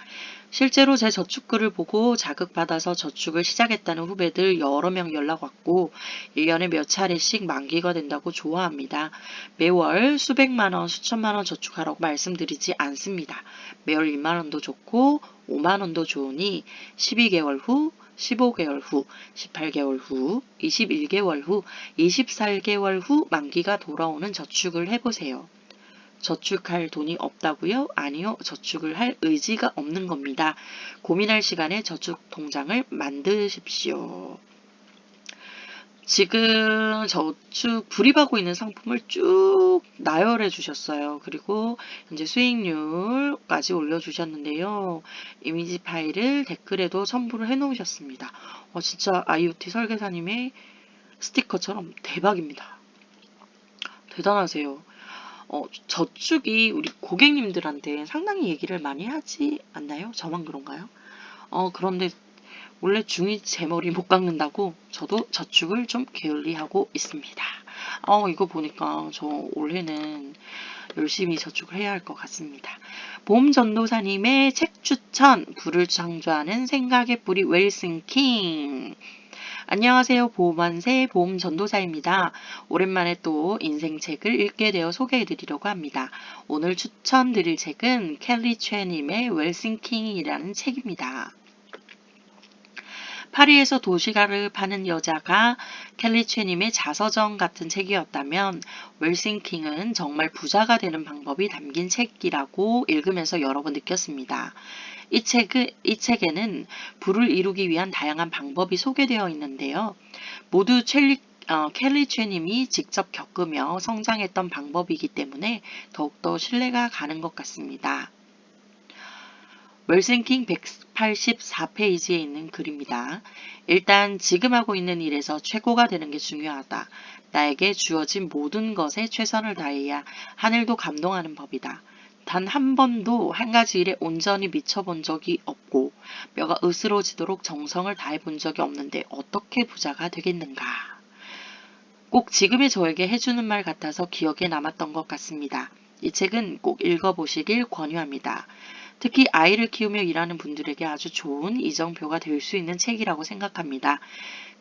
실제로 제 저축글을 보고 자극받아서 저축을 시작했다는 후배들 여러 명 연락 왔고 1년에 몇 차례씩 만기가 된다고 좋아합니다. 매월 수백만원, 수천만원 저축하라고 말씀드리지 않습니다. 매월 1만원도 좋고 5만원도 좋으니 12개월 후 15개월 후, 18개월 후, 21개월 후, 24개월 후 만기가 돌아오는 저축을 해보세요. 저축할 돈이 없다고요? 아니요. 저축을 할 의지가 없는 겁니다. 고민할 시간에 저축 통장을 만드십시오. 지금 저축 불입하고 있는 상품을 쭉 나열해 주셨어요. 그리고 현재 수익률까지 올려주셨는데요. 이미지 파일을 댓글에도 첨부를 해 놓으셨습니다. 진짜 IoT 설계사님의 스티커처럼 대박입니다. 대단하세요. 저축이 우리 고객님들한테 상당히 얘기를 많이 하지 않나요? 저만 그런가요? 그런데 원래 중2 제 머리 못 깎는다고 저도 저축을 좀 게을리하고 있습니다. 이거 보니까 저 올해는 열심히 저축을 해야 할 것 같습니다. 보험전도사님의 책 추천, 불을 창조하는 생각의 뿌리 웰싱킹. 안녕하세요. 보험안세 보험전도사입니다. 오랜만에 또 인생책을 읽게 되어 소개해드리려고 합니다. 오늘 추천드릴 책은 켈리 최님의 웰싱킹이라는 책입니다. 파리에서 도시락을 파는 여자가 켈리 최님의 자서전 같은 책이었다면 웰싱킹은 정말 부자가 되는 방법이 담긴 책이라고 읽으면서 여러 번 느꼈습니다. 이 책에는 부를 이루기 위한 다양한 방법이 소개되어 있는데요. 모두 켈리 최님이 직접 겪으며 성장했던 방법이기 때문에 더욱더 신뢰가 가는 것 같습니다. 웰싱킹 184페이지에 있는 글입니다. 일단 지금 하고 있는 일에서 최고가 되는 게 중요하다. 나에게 주어진 모든 것에 최선을 다해야 하늘도 감동하는 법이다. 단 한 번도 한 가지 일에 온전히 미쳐본 적이 없고 뼈가 으스러지도록 정성을 다해본 적이 없는데 어떻게 부자가 되겠는가. 꼭 지금의 저에게 해주는 말 같아서 기억에 남았던 것 같습니다. 이 책은 꼭 읽어보시길 권유합니다. 특히 아이를 키우며 일하는 분들에게 아주 좋은 이정표가 될 수 있는 책이라고 생각합니다.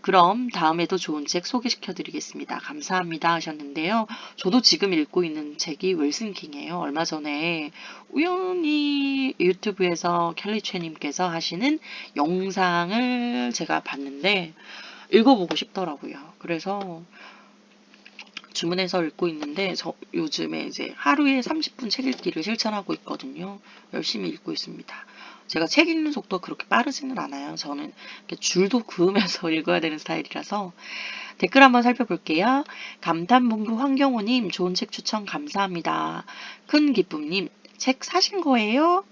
그럼 다음에도 좋은 책 소개시켜드리겠습니다. 감사합니다 하셨는데요. 저도 지금 읽고 있는 책이 윌슨킹이에요. 얼마 전에 우연히 유튜브에서 켈리 최님께서 하시는 영상을 제가 봤는데 읽어보고 싶더라고요. 그래서 주문해서 읽고 있는데 저 요즘에 이제 하루에 30분 책 읽기를 실천하고 있거든요. 열심히 읽고 있습니다. 제가 책 읽는 속도 그렇게 빠르지는 않아요. 저는 이렇게 줄도 그으면서 읽어야 되는 스타일이라서. 댓글 한번 살펴볼게요. 감탄본부 황경호님 좋은 책 추천 감사합니다. 큰 기쁨님 책 사신 거예요?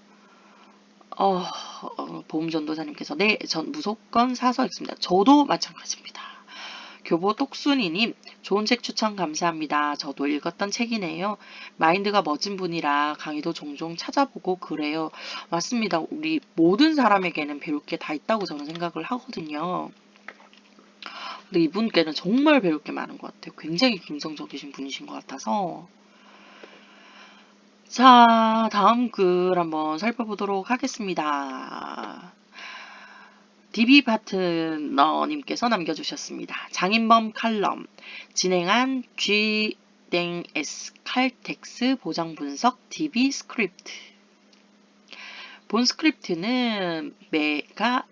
보험전도사님께서 네, 전 무조건 사서 읽습니다. 저도 마찬가지입니다. 교보 똑순이님 좋은 책 추천 감사합니다. 저도 읽었던 책이네요. 마인드가 멋진 분이라 강의도 종종 찾아보고 그래요. 맞습니다. 우리 모든 사람에게는 배울 게 다 있다고 저는 생각을 하거든요. 근데 이분께는 정말 배울 게 많은 것 같아요. 굉장히 긍정적이신 분이신 것 같아서. 자, 다음 글 한번 살펴보도록 하겠습니다. DB 파트너님께서 남겨주셨습니다. 장인범 칼럼 진행한 G-S 칼텍스 보정 분석 DB 스크립트. 본 스크립트는 메가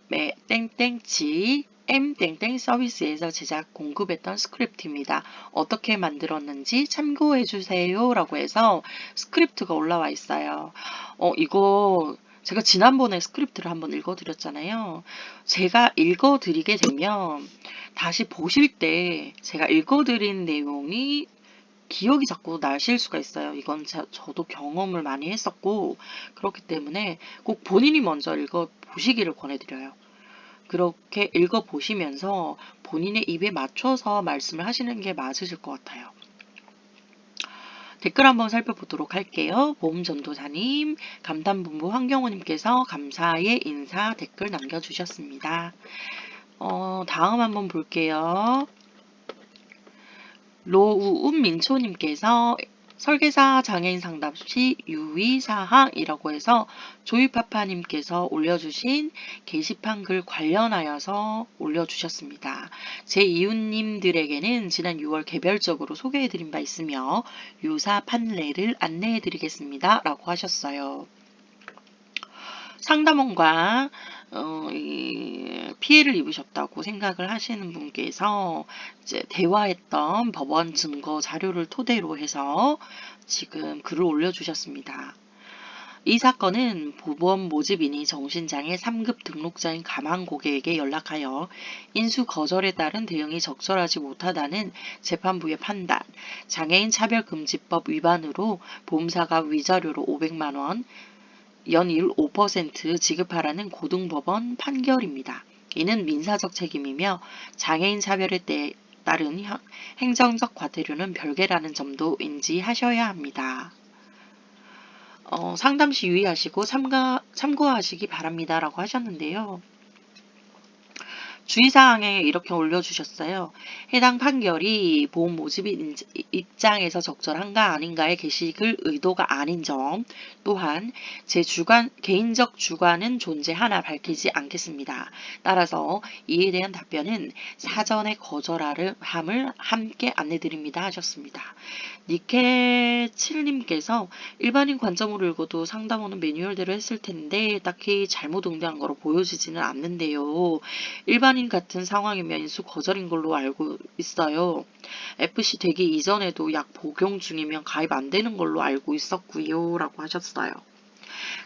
땡땡지 M 땡땡 서비스에서 제작 공급했던 스크립트입니다. 어떻게 만들었는지 참고해주세요 라고 해서 스크립트가 올라와 있어요. 이거 제가 지난번에 스크립트를 한번 읽어드렸잖아요. 제가 읽어드리게 되면 다시 보실 때 제가 읽어드린 내용이 기억이 자꾸 나실 수가 있어요. 이건 저도 경험을 많이 했었고 그렇기 때문에 꼭 본인이 먼저 읽어보시기를 권해드려요. 그렇게 읽어보시면서 본인의 입에 맞춰서 말씀을 하시는 게 맞으실 것 같아요. 댓글 한번 살펴보도록 할게요. 보험전도사님, 감탄본부 황경호님께서 감사의 인사 댓글 남겨주셨습니다. 다음 한번 볼게요. 로우운 민초님께서 설계사 장애인 상담 시 유의사항이라고 해서 조이파파님께서 올려주신 게시판 글 관련하여서 올려주셨습니다. 제 이웃님들에게는 지난 6월 개별적으로 소개해드린 바 있으며 유사 판례를 안내해드리겠습니다. 라고 하셨어요. 상담원과 피해를 입으셨다고 생각을 하시는 분께서 이제 대화했던 법원 증거 자료를 토대로 해서 지금 글을 올려주셨습니다. 이 사건은 보험 모집인이 정신장애 3급 등록자인 가망 고객에게 연락하여 인수 거절에 따른 대응이 적절하지 못하다는 재판부의 판단, 장애인 차별금지법 위반으로 보험사가 위자료로 500만 원, 연이율 5% 지급하라는 고등법원 판결입니다. 이는 민사적 책임이며 장애인 차별에 따른 행정적 과태료는 별개라는 점도 인지하셔야 합니다. 상담 시 유의하시고 참고하시기 바랍니다. 라고 하셨는데요. 주의사항에 이렇게 올려주셨어요. 해당 판결이 보험 모집인 입장에서 적절한가 아닌가의 게시글 의도가 아닌 점, 또한 제 개인적 주관은 존재하나 밝히지 않겠습니다. 따라서 이에 대한 답변은 사전에 거절함을 함께 안내드립니다 하셨습니다. 니케7님께서 일반인 관점으로 읽어도 상담원은 매뉴얼대로 했을 텐데 딱히 잘못 응대한 거로 보여지지는 않는데요. 일반인 같은 상황이면 인수 거절인 걸로 알고 있어요. FC 되기 이전에도 약 복용 중이면 가입 안 되는 걸로 알고 있었고요. 라고 하셨어요.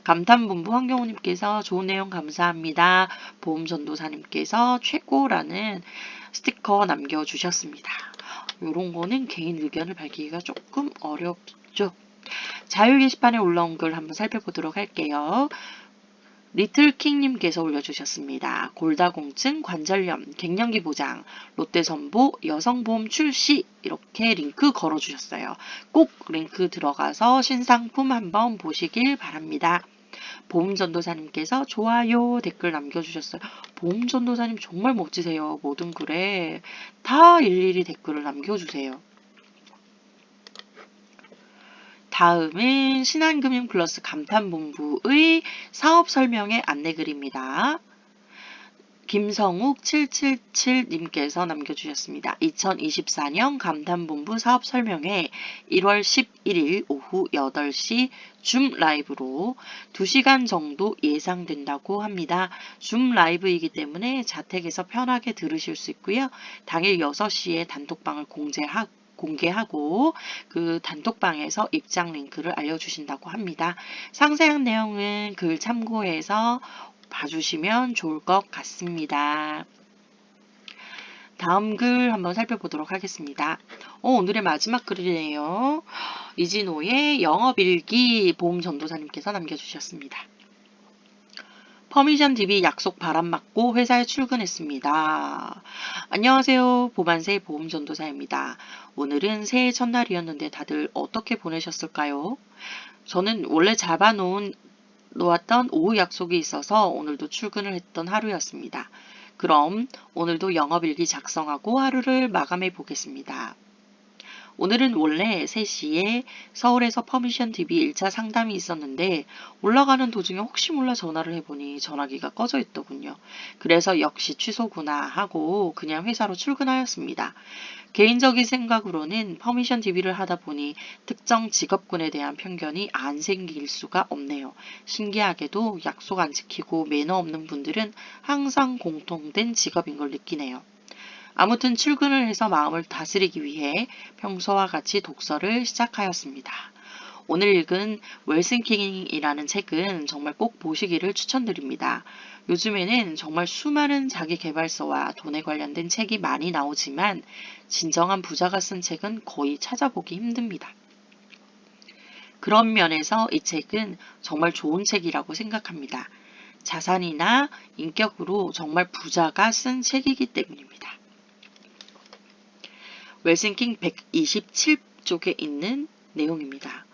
감탄본부 황경호님께서 좋은 내용 감사합니다. 보험전도사님께서 최고라는 스티커 남겨주셨습니다. 이런 거는 개인 의견을 밝히기가 조금 어렵죠. 자유 게시판에 올라온 글 한번 살펴보도록 할게요. 리틀킹님께서 올려주셨습니다. 골다공증, 관절염, 갱년기 보장, 롯데선보, 여성보험 출시 이렇게 링크 걸어주셨어요. 꼭 링크 들어가서 신상품 한번 보시길 바랍니다. 보험전도사님께서 좋아요 댓글 남겨주셨어요. 보험전도사님 정말 멋지세요. 모든 글에 다 일일이 댓글을 남겨주세요. 다음은 신한금융플러스 감탄본부의 사업 설명의 안내글입니다. 김성욱 777님께서 남겨주셨습니다. 2024년 감탄본부 사업 설명회 1월 11일 오후 8시 줌 라이브로 2시간 정도 예상된다고 합니다. 줌 라이브이기 때문에 자택에서 편하게 들으실 수 있고요. 당일 6시에 단톡방을 공개하고 그 단톡방에서 입장 링크를 알려주신다고 합니다. 상세한 내용은 글 참고해서 봐주시면 좋을 것 같습니다. 다음 글 한번 살펴보도록 하겠습니다. 오늘의 마지막 글이네요. 이진호의 영업일기 보험전도사님께서 남겨주셨습니다. 퍼미션 DB 약속 바람 맞고 회사에 출근했습니다. 안녕하세요. 보만세 보험전도사입니다. 오늘은 새해 첫날이었는데 다들 어떻게 보내셨을까요? 저는 원래 놓았던 오후 약속이 있어서 오늘도 출근을 했던 하루였습니다. 그럼 오늘도 영업일기 작성하고 하루를 마감해 보겠습니다. 오늘은 원래 3시에 서울에서 퍼미션 DB 1차 상담이 있었는데 올라가는 도중에 혹시 몰라 전화를 해보니 전화기가 꺼져 있더군요. 그래서 역시 취소구나 하고 그냥 회사로 출근하였습니다. 개인적인 생각으로는 퍼미션 DB를 하다 보니 특정 직업군에 대한 편견이 안 생길 수가 없네요. 신기하게도 약속 안 지키고 매너 없는 분들은 항상 공통된 직업인 걸 느끼네요. 아무튼 출근을 해서 마음을 다스리기 위해 평소와 같이 독서를 시작하였습니다. 오늘 읽은 웰싱킹이라는 책은 정말 꼭 보시기를 추천드립니다. 요즘에는 정말 수많은 자기계발서와 돈에 관련된 책이 많이 나오지만 진정한 부자가 쓴 책은 거의 찾아보기 힘듭니다. 그런 면에서 이 책은 정말 좋은 책이라고 생각합니다. 자산이나 인격으로 정말 부자가 쓴 책이기 때문입니다. 웰싱킹 127쪽에 있는 내용입니다.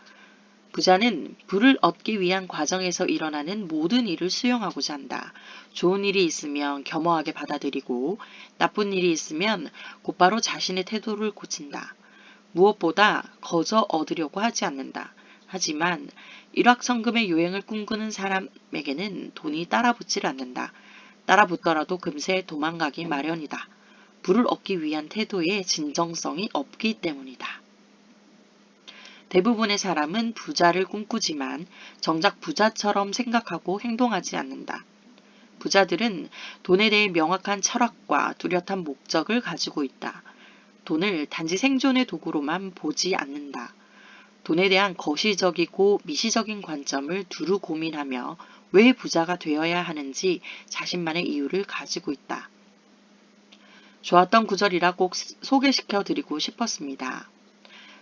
부자는 부를 얻기 위한 과정에서 일어나는 모든 일을 수용하고자 한다. 좋은 일이 있으면 겸허하게 받아들이고 나쁜 일이 있으면 곧바로 자신의 태도를 고친다. 무엇보다 거저 얻으려고 하지 않는다. 하지만 일확천금의 요행을 꿈꾸는 사람에게는 돈이 따라붙질 않는다. 따라붙더라도 금세 도망가기 마련이다. 부를 얻기 위한 태도에 진정성이 없기 때문이다. 대부분의 사람은 부자를 꿈꾸지만 정작 부자처럼 생각하고 행동하지 않는다. 부자들은 돈에 대해 명확한 철학과 뚜렷한 목적을 가지고 있다. 돈을 단지 생존의 도구로만 보지 않는다. 돈에 대한 거시적이고 미시적인 관점을 두루 고민하며 왜 부자가 되어야 하는지 자신만의 이유를 가지고 있다. 좋았던 구절이라 꼭 소개시켜 드리고 싶었습니다.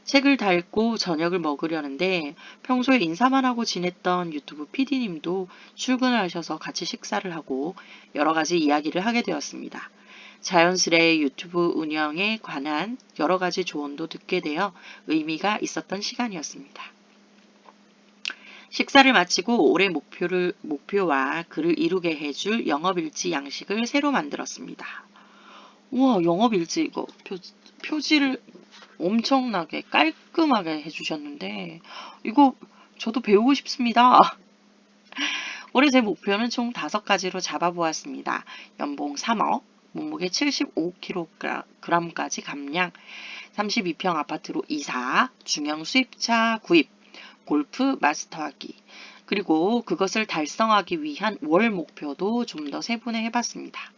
책을 다 읽고 저녁을 먹으려는데 평소에 인사만 하고 지냈던 유튜브 PD님도 출근을 하셔서 같이 식사를 하고 여러 가지 이야기를 하게 되었습니다. 자연스레 유튜브 운영에 관한 여러 가지 조언도 듣게 되어 의미가 있었던 시간이었습니다. 식사를 마치고 올해 목표와 그를 이루게 해줄 영업일지 양식을 새로 만들었습니다. 우와, 영업일지 이거 표지를 엄청나게 깔끔하게 해주셨는데 이거 저도 배우고 싶습니다. 올해 제 목표는 총 5가지로 잡아보았습니다. 연봉 3억, 몸무게 75kg까지 감량, 32평 아파트로 이사, 중형 수입차 구입, 골프 마스터하기, 그리고 그것을 달성하기 위한 월 목표도 좀 더 세분해 해봤습니다.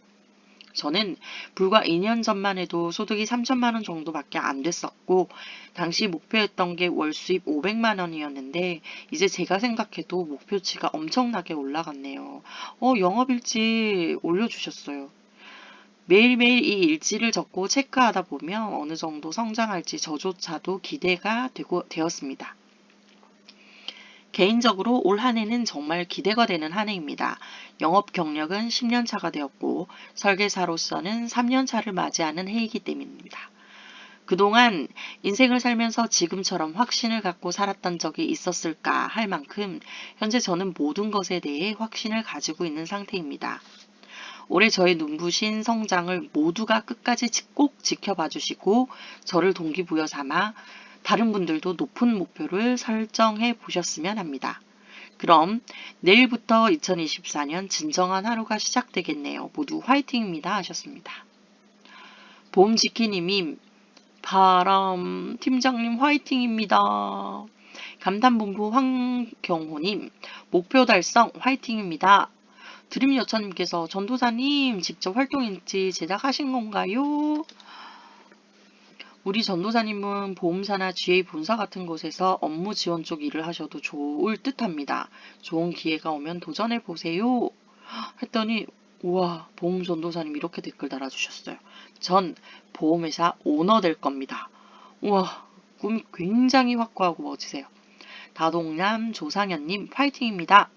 저는 불과 2년 전만 해도 소득이 3천만 원 정도밖에 안 됐었고 당시 목표했던 게 월 수입 500만 원이었는데 이제 제가 생각해도 목표치가 엄청나게 올라갔네요. 영업일지 올려주셨어요. 매일매일 이 일지를 적고 체크하다 보면 어느 정도 성장할지 저조차도 기대가 되었습니다. 개인적으로 올 한 해는 정말 기대가 되는 한 해입니다. 영업 경력은 10년 차가 되었고 설계사로서는 3년 차를 맞이하는 해이기 때문입니다. 그동안 인생을 살면서 지금처럼 확신을 갖고 살았던 적이 있었을까 할 만큼 현재 저는 모든 것에 대해 확신을 가지고 있는 상태입니다. 올해 저의 눈부신 성장을 모두가 끝까지 꼭 지켜봐 주시고 저를 동기부여 삼아 다른 분들도 높은 목표를 설정해 보셨으면 합니다. 그럼 내일부터 2024년 진정한 하루가 시작되겠네요. 모두 화이팅입니다 하셨습니다. 보험지키님이 바람 팀장님 화이팅입니다. 감탄본부 황경호님 목표 달성 화이팅입니다. 드림여차님께서 전도사님 직접 활동일지 제작하신 건가요? 우리 전도사님은 보험사나 GA 본사 같은 곳에서 업무 지원 쪽 일을 하셔도 좋을 듯합니다. 좋은 기회가 오면 도전해보세요. 했더니 우와 보험 전도사님 이렇게 댓글 달아주셨어요. 전 보험회사 오너 될 겁니다. 우와 꿈이 굉장히 확고하고 멋지세요. 다동남 조상현님 파이팅입니다.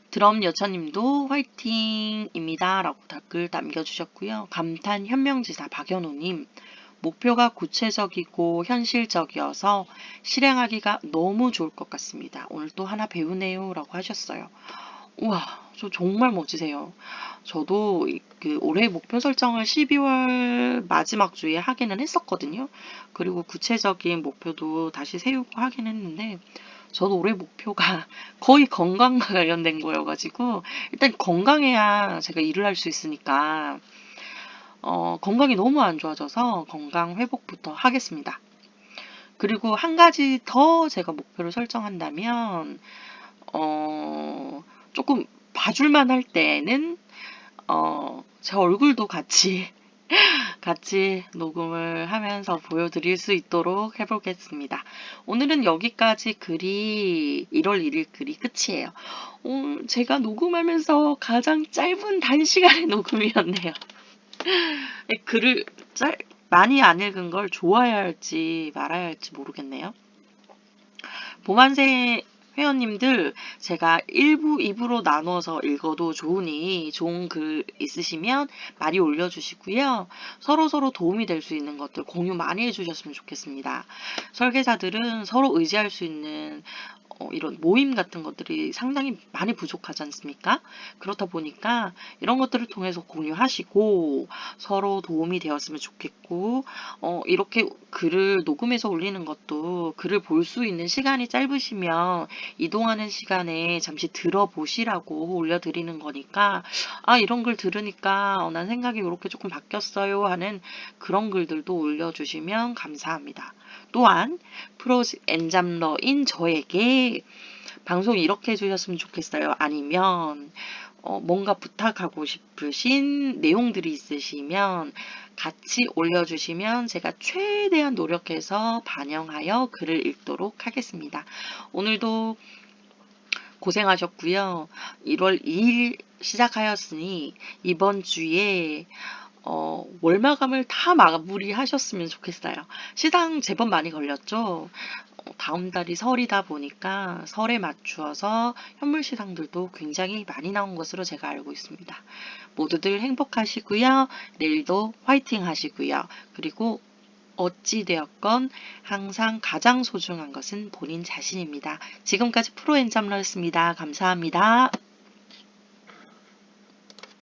드럼 여차님도 화이팅입니다 라고 댓글 남겨주셨고요. 감탄 현명지사 박연우님 목표가 구체적이고 현실적이어서 실행하기가 너무 좋을 것 같습니다. 오늘 또 하나 배우네요 라고 하셨어요. 우와 저 정말 멋지세요. 저도 올해 목표 설정을 12월 마지막 주에 하기는 했었거든요. 그리고 구체적인 목표도 다시 세우고 하긴 했는데 저도 올해 목표가 거의 건강과 관련된 거여가지고 일단 건강해야 제가 일을 할 수 있으니까 건강이 너무 안 좋아져서 건강 회복부터 하겠습니다. 그리고 한 가지 더 제가 목표를 설정한다면 조금 봐줄만 할 때는 제 얼굴도 같이 녹음을 하면서 보여드릴 수 있도록 해보겠습니다. 오늘은 여기까지 글이 1월 1일 글이 끝이에요. 제가 녹음하면서 가장 짧은 단시간의 녹음이었네요. 글을 많이 안 읽은 걸 좋아해야 할지 말아야 할지 모르겠네요. 보만세 회원님들 제가 1부, 2부로 나눠서 읽어도 좋으니 좋은 글 있으시면 많이 올려주시고요. 서로 도움이 될 수 있는 것들 공유 많이 해주셨으면 좋겠습니다. 설계사들은 서로 의지할 수 있는 이런 모임 같은 것들이 상당히 많이 부족하지 않습니까? 그렇다 보니까 이런 것들을 통해서 공유하시고 서로 도움이 되었으면 좋겠고 이렇게 글을 녹음해서 올리는 것도 글을 볼 수 있는 시간이 짧으시면 이동하는 시간에 잠시 들어보시라고 올려드리는 거니까 이런 글 들으니까 난 생각이 이렇게 조금 바뀌었어요 하는 그런 글들도 올려주시면 감사합니다. 또한 프로엔잡러인 저에게 방송 이렇게 해주셨으면 좋겠어요. 아니면 뭔가 부탁하고 싶으신 내용들이 있으시면 같이 올려주시면 제가 최대한 노력해서 반영하여 글을 읽도록 하겠습니다. 오늘도 고생하셨고요. 1월 2일 시작하였으니 이번 주에 월마감을 다 마무리하셨으면 좋겠어요. 시상 제법 많이 걸렸죠. 다음 달이 설이다 보니까 설에 맞추어서 현물 시상들도 굉장히 많이 나온 것으로 제가 알고 있습니다. 모두들 행복하시고요. 내일도 화이팅 하시고요. 그리고 어찌되었건 항상 가장 소중한 것은 본인 자신입니다. 지금까지 프로엔잡러였습니다. 감사합니다.